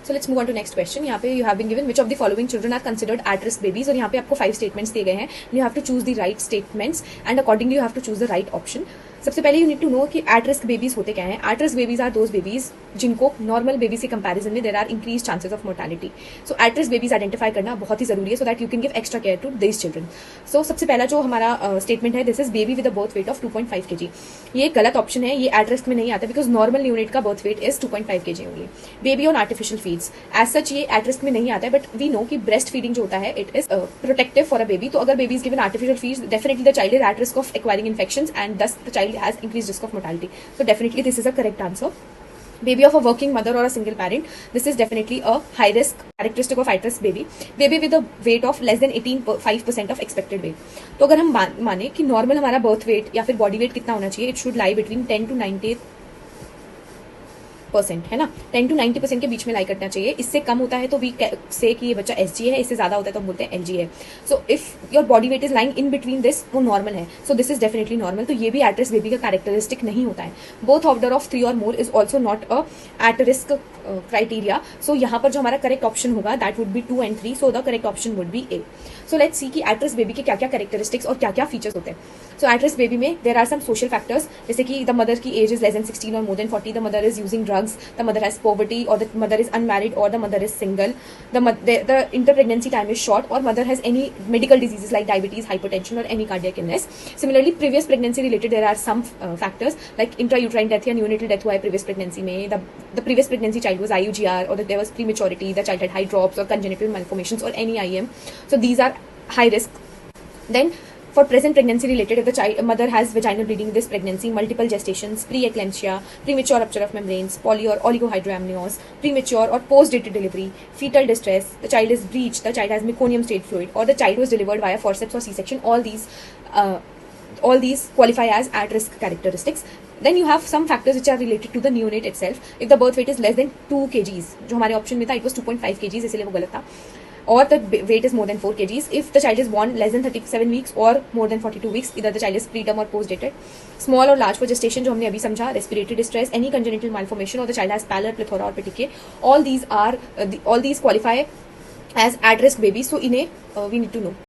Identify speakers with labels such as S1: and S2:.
S1: So let's move on to next question. यहाँ पे you have been given which of the following children are considered at risk babies, और यहाँ पे आपको 5 statements दिए गए हैं. You have to choose the right statements and accordingly you have to choose the right option. सबसे पहले you need to know कि एट रिस्क बेबीज होते क्या हैं. At risk babies are those babies जिनको नॉर्मल बेबीज के comparison में there are increase chances of mortality. So at risk babies identify करना बहुत ही जरूरी है so that you can give extra care to this children. So सबसे पहला जो हमारा स्टेटमेंट है, this is baby with a birth weight of 2.5 kg. ये गलत ऑप्शन है, ये एट रिस्क में नहीं आता बिकॉज नॉर्मल यूनिट का birth weight is 2.5 kg only. Baby on artificial feeds as such ये एट रिस्क में नहीं आता है, बट वी नो कि ब्रेस्ट फीडिंग जो होता है it is protective for a baby. तो अगर baby is given artificial feeds, definitely the child is at risk of acquiring infections and thus the child has increase risk of mortality. So definitely this is a correct answer. Baby of a working mother or a single parent, this is definitely a high risk characteristic of at risk baby. Baby with a weight of less than 18.5% of expected weight. तो अगर हम माने कि normal हमारा birth weight या फिर body weight कितना होना चाहिए, it should lie between 10 to 90% है ना, 10 to 90% के बीच में लाई करना चाहिए. इससे कम होता है तो वी से कि ये बच्चा SG है, इससे ज्यादा होता है तो हम बोलते हैं LG है. So if your body weight is lying in between this, वो नॉर्मल है. So this is definitely normal. तो ये भी एट रिस्क बेबी का कैरेक्टरिस्टिक नहीं होता है. बोथ ऑर्डर ऑफ 3 और more is also not a at risk criteria. So यहाँ पर जो हमारा करेक्ट ऑप्शन होगा that would be 2 and 3. So the correct option would be A. So let's सी कि एट रिस्क बेबी के क्या क्या कैरेक्टरिस्टिक्स और क्या क्या फीचर्स होते हैं. सो एट रिस्क बेबी में there are some social factors, जैसे कि द मदर की एज इज लेस देन 16 और more than 40, the mother is using drugs, the mother has poverty, or the mother is unmarried, or the mother is single, the inter-pregnancy time is short, or mother has any medical diseases like diabetes, hypertension, or any cardiac illness. Similarly, previous pregnancy related there are some factors like intrauterine death या neonatal death हुआ है previous pregnancy में, the previous pregnancy child was IUGR, or there was prematurity, the child had high drops or congenital malformations or any IM. So these are high risk. Then for present pregnancy related, if the mother has vaginal bleeding this pregnancy, multiple gestations, preeclampsia, premature rupture of membranes, poly or oligohydramnios, premature or post-dated delivery, fetal distress, the child is breached, the child has meconium state fluid, or the child was delivered via forceps or C-section, all these qualify as at-risk characteristics. Then you have some factors which are related to the neonate itself. If the birth weight is less than 2 kgs, जो हमारे option में था it was 2.5 kgs, इसलिए वो गलत था. Or the weight is more than 4 kgs. If the child is born less than 37 weeks or more than 42 weeks, either the child is preterm or post-dated. Small or large for gestation, जो हमने अभी समझा, respiratory distress, any congenital malformation, or the child has pallor, plethora or petechiae. All these qualify as at-risk babies. So इन्हें we need to know.